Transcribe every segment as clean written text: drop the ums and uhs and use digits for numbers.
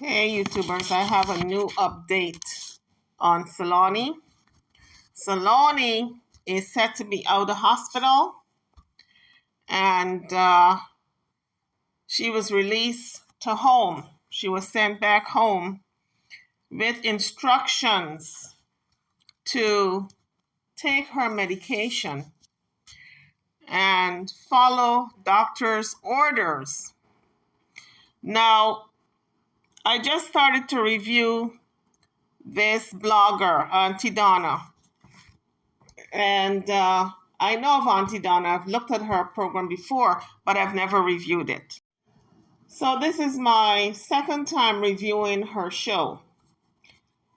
Hey YouTubers, I have a new update on Saloni. Saloni is said to be out of hospital and she was released to home. She was sent back home with instructions to take her medication and follow doctor's orders. Now, I just started to review this blogger, Auntie Donna. And I know of Auntie Donna. I've looked at her program before, but I've never reviewed it. So this is my second time reviewing her show.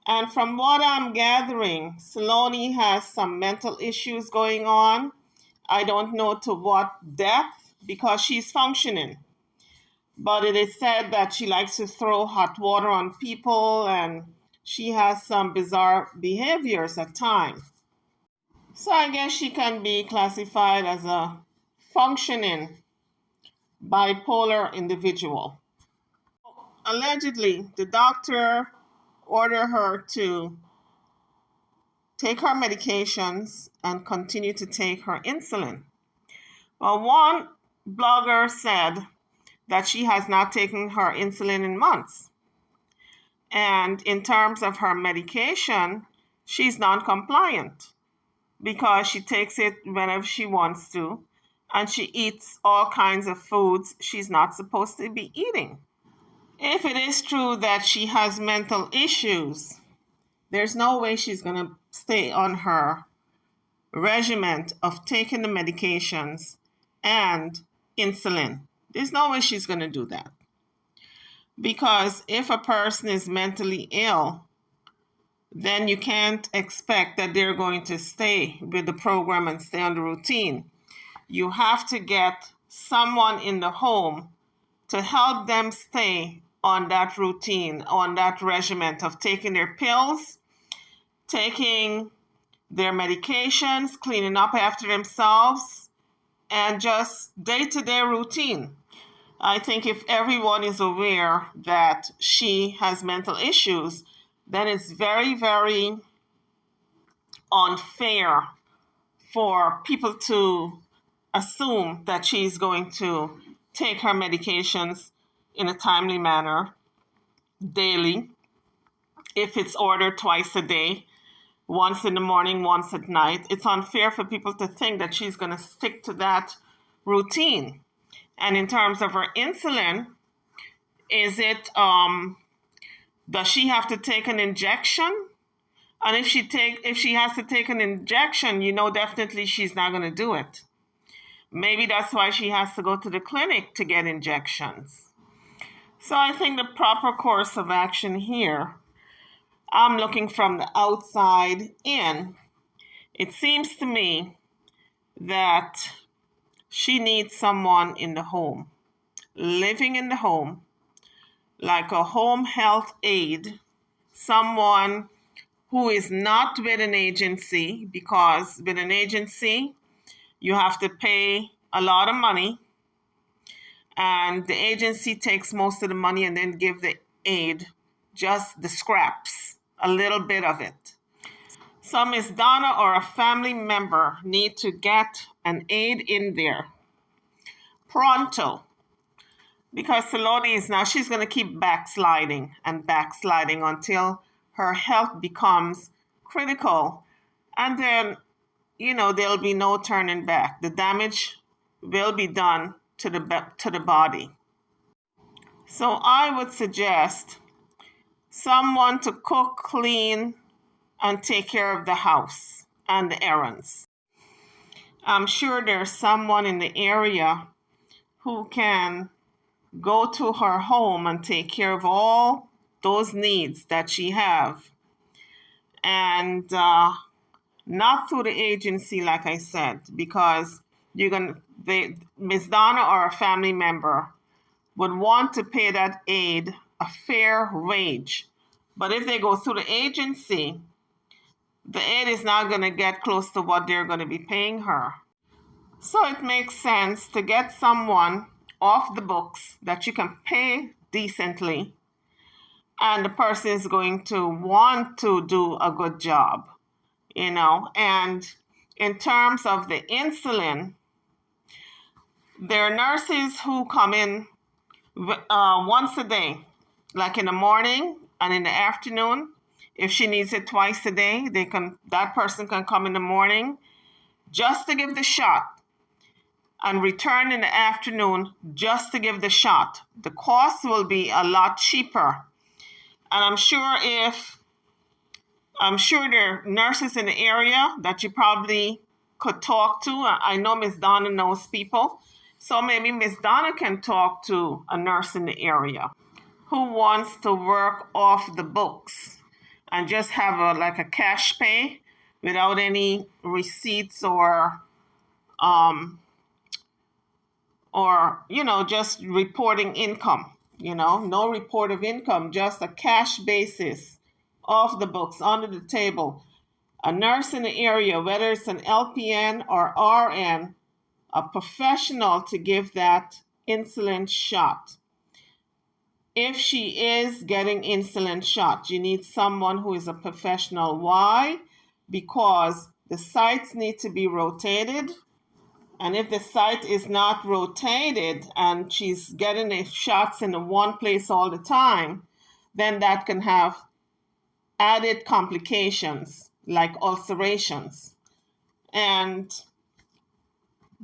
And from what I'm gathering, Saloni has some mental issues going on. I don't know to what depth because she's functioning. But it is said that she likes to throw hot water on people and she has some bizarre behaviors at times. So I guess she can be classified as a functioning bipolar individual. Allegedly, the doctor ordered her to take her medications and continue to take her insulin. Well, one blogger said that she has not taken her insulin in months. And in terms of her medication, she's non-compliant because she takes it whenever she wants to, and she eats all kinds of foods she's not supposed to be eating. If it is true that she has mental issues, there's no way she's going to stay on her regimen of taking the medications and insulin. There's no way she's going to do that. Because if a person is mentally ill, then you can't expect that they're going to stay with the program and stay on the routine. You have to get someone in the home to help them stay on that routine, on that regimen of taking their pills, taking their medications, cleaning up after themselves, and just day-to-day routine. I think if everyone is aware that she has mental issues, then it's very, very unfair for people to assume that she's going to take her medications in a timely manner, daily, if it's ordered twice a day, once in the morning, once at night. It's unfair for people to think that she's going to stick to that routine. And in terms of her insulin, is it, does she have to take an injection? And if she has to take an injection, definitely she's not going to do it. Maybe that's why she has to go to the clinic to get injections. So I think the proper course of action here, I'm looking from the outside in. It seems to me that she needs someone in the home, living in the home, like a home health aide, someone who is not with an agency, because with an agency, you have to pay a lot of money, and the agency takes most of the money and then give the aide just the scraps, a little bit of it. So Miss Donna or a family member need to get an aide in there pronto, because Saloni is now, she's going to keep backsliding and backsliding until her health becomes critical. And then, there'll be no turning back. The damage will be done to the body. So I would suggest someone to cook, clean, and take care of the house and the errands. I'm sure there's someone in the area who can go to her home and take care of all those needs that she have. And not through the agency, like I said, because Miss Donna or a family member would want to pay that aide a fair wage. But if they go through the agency, the aide is not going to get close to what they're going to be paying her. So it makes sense to get someone off the books that you can pay decently and the person is going to want to do a good job, And in terms of the insulin, there are nurses who come in once a day, like in the morning and in the afternoon. If she needs it twice a day, that person can come in the morning just to give the shot and return in the afternoon just to give the shot. The cost will be a lot cheaper. And I'm sure there are nurses in the area that you probably could talk to. I know Miss Donna knows people. So maybe Miss Donna can talk to a nurse in the area who wants to work off the books and just have a cash pay without any receipts or just reporting income, no report of income, just a cash basis off the books, under the table. A nurse in the area, whether it's an LPN or RN, a professional to give that insulin shot. If she is getting insulin shot, you need someone who is a professional. Why? Because the sites need to be rotated. And if the site is not rotated and she's getting the shots in one place all the time, then that can have added complications like ulcerations. And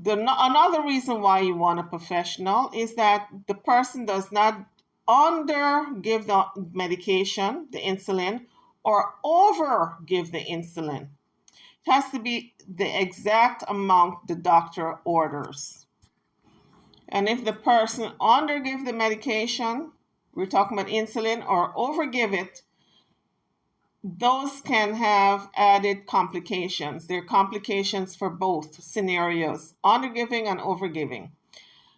another reason why you want a professional is that the person does not give the medication, the insulin, or over give the insulin. It has to be the exact amount the doctor orders. And if the person undergive the medication, we're talking about insulin, or overgive it, those can have added complications. There are complications for both scenarios, undergiving and overgiving.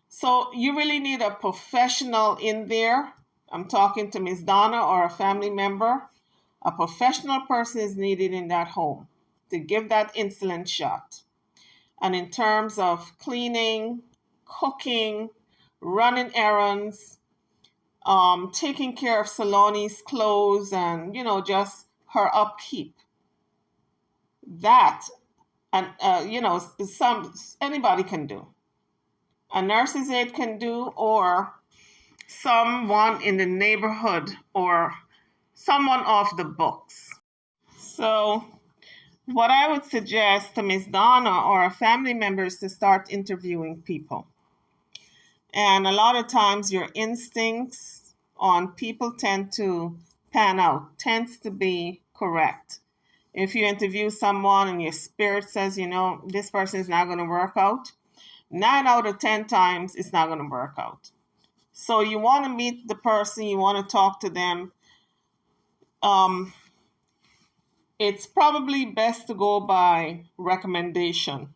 So you really need a professional in there. I'm talking to Ms. Donna or a family member. A professional person is needed in that home to give that insulin shot. And in terms of cleaning, cooking, running errands, taking care of Saloni's clothes and, just her upkeep. That, and, anybody can do. A nurse's aide can do, or someone in the neighborhood, or someone off the books. So what I would suggest to Ms. Donna or a family member is to start interviewing people. And a lot of times your instincts on people tends to be correct. If you interview someone and your spirit says, this person is not going to work out, 9 out of 10 times it's not going to work out. So you want to meet the person, you want to talk to them. It's probably best to go by recommendation,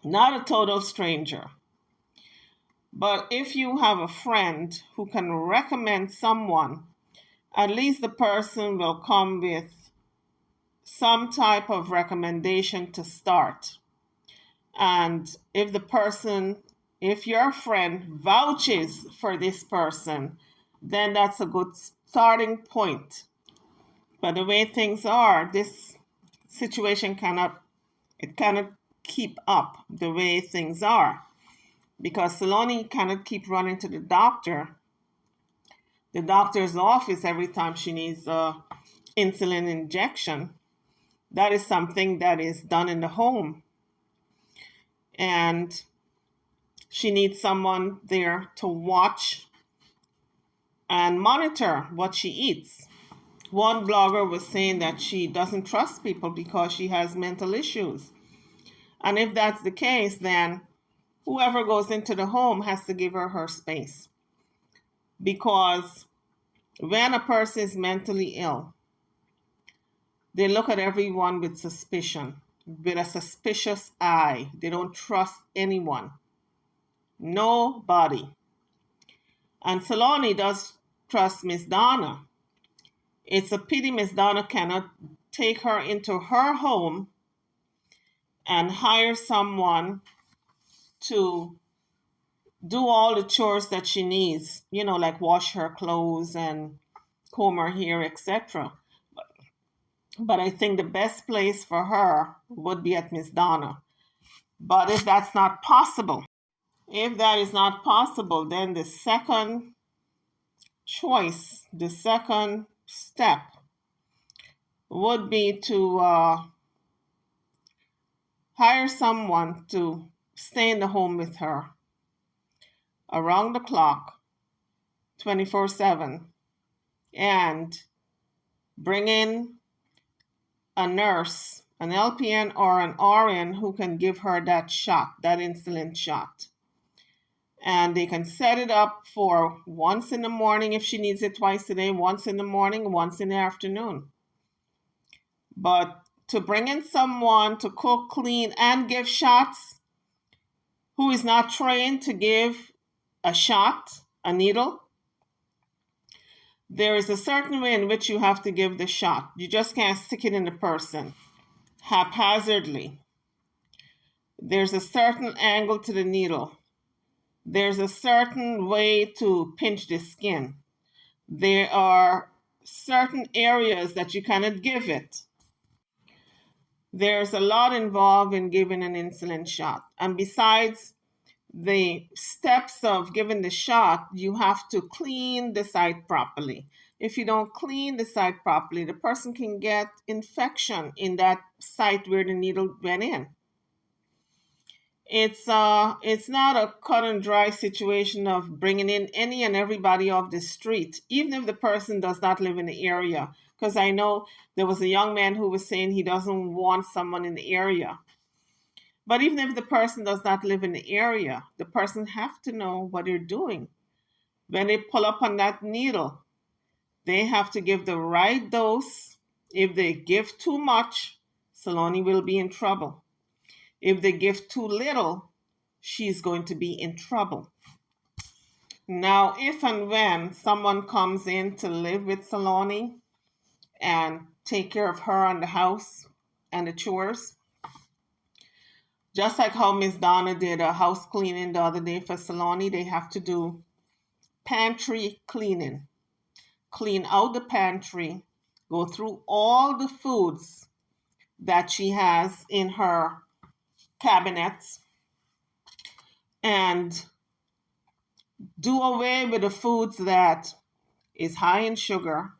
not a total stranger. But if you have a friend who can recommend someone, at least the person will come with some type of recommendation to start. And if your friend vouches for this person, then that's a good starting point. But the way things are, this situation cannot keep up the way things are. Because Saloni cannot keep running to the doctor's office every time she needs an insulin injection. That is something that is done in the home. And she needs someone there to watch and monitor what she eats. One blogger was saying that she doesn't trust people because she has mental issues. And if that's the case, then whoever goes into the home has to give her space. Because when a person is mentally ill, they look at everyone with suspicion, with a suspicious eye. They don't trust anyone. Nobody. And Saloni does trust Miss Donna. It's a pity Miss Donna cannot take her into her home and hire someone to do all the chores that she needs, like wash her clothes and comb her hair, etc. But I think the best place for her would be at Miss Donna. But if that is not possible, then the second choice, the second step would be to hire someone to stay in the home with her around the clock, 24/7, and bring in a nurse, an LPN or an RN who can give her that shot, that insulin shot. And they can set it up for once in the morning if she needs it twice a day, once in the morning, once in the afternoon. But to bring in someone to cook, clean, and give shots who is not trained to give a shot, a needle, there is a certain way in which you have to give the shot. You just can't stick it in the person haphazardly. There's a certain angle to the needle. There's a certain way to pinch the skin. There are certain areas that you cannot give it. There's a lot involved in giving an insulin shot. And besides the steps of giving the shot, you have to clean the site properly. If you don't clean the site properly, the person can get infection in that site where the needle went in. It's not a cut and dry situation of bringing in any and everybody off the street, even if the person does not live in the area. Because I know there was a young man who was saying he doesn't want someone in the area. But even if the person does not live in the area, the person have to know what they're doing. When they pull up on that needle, they have to give the right dose. If they give too much, Saloni will be in trouble. If they give too little, she's going to be in trouble. Now, if and when someone comes in to live with Saloni and take care of her and the house and the chores, just like how Miss Donna did a house cleaning the other day for Saloni, they have to do pantry cleaning. Clean out the pantry, go through all the foods that she has in her cabinets, and do away with the foods that is high in sugar.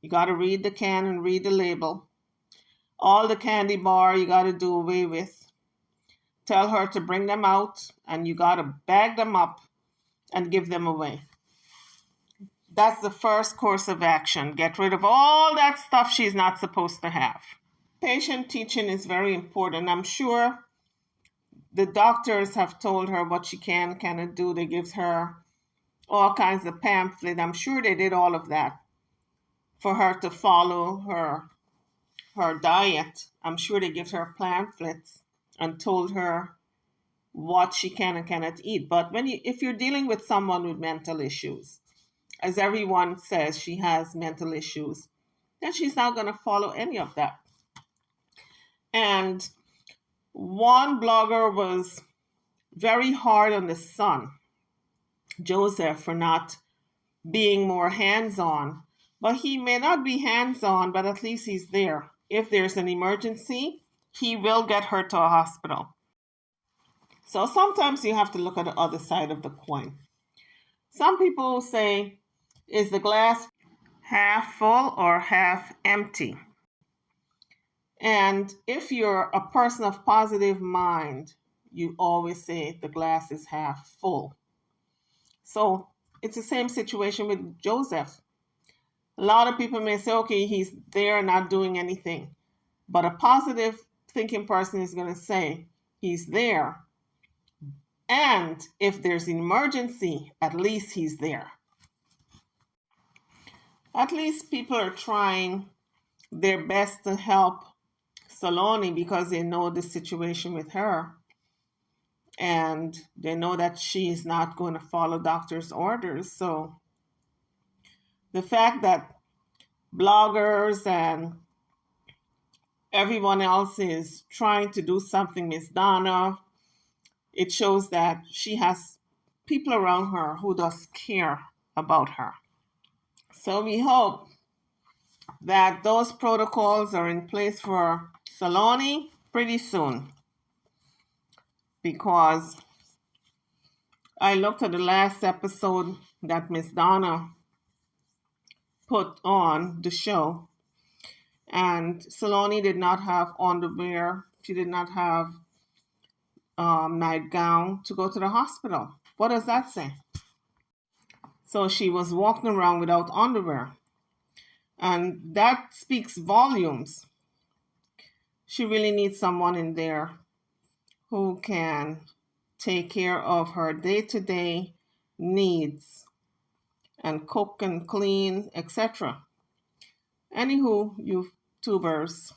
You got to read the can and read the label. All the candy bar you got to do away with. Tell her to bring them out, and you got to bag them up and give them away. That's the first course of action. Get rid of all that stuff she's not supposed to have. Patient teaching is very important. I'm sure the doctors have told her what she cannot do. They give her all kinds of pamphlets. I'm sure they did all of that for her to follow her diet. I'm sure they give her pamphlets and told her what she can and cannot eat. But if you're dealing with someone with mental issues, as everyone says she has mental issues, then she's not going to follow any of that. And one blogger was very hard on the son, Joseph, for not being more hands-on. But he may not be hands-on, but at least he's there. If there's an emergency, he will get her to a hospital. So sometimes you have to look at the other side of the coin. Some people say, is the glass half full or half empty? And if you're a person of positive mind, you always say the glass is half full. So it's the same situation with Joseph. A lot of people may say, okay, he's there not doing anything. But a positive thinking person is going to say he's there. And if there's an emergency, at least he's there. At least people are trying their best to help Saloni because they know the situation with her. And they know that she's not going to follow doctor's orders. So the fact that bloggers and everyone else is trying to do something, Miss Donna, it shows that she has people around her who does care about her. So we hope that those protocols are in place for Saloni pretty soon, because I looked at the last episode that Miss Donna put on the show, and Saloni did not have underwear. She did not have nightgown to go to the hospital. What does that say? So she was walking around without underwear, and that speaks volumes. She really needs someone in there who can take care of her day-to-day needs and cook and clean, etc. Anywho, YouTubers,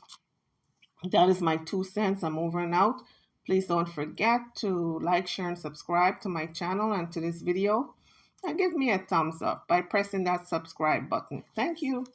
that is my 2 cents. I'm over and out. Please don't forget to like, share, and subscribe to my channel and to this video. And give me a thumbs up by pressing that subscribe button. Thank you.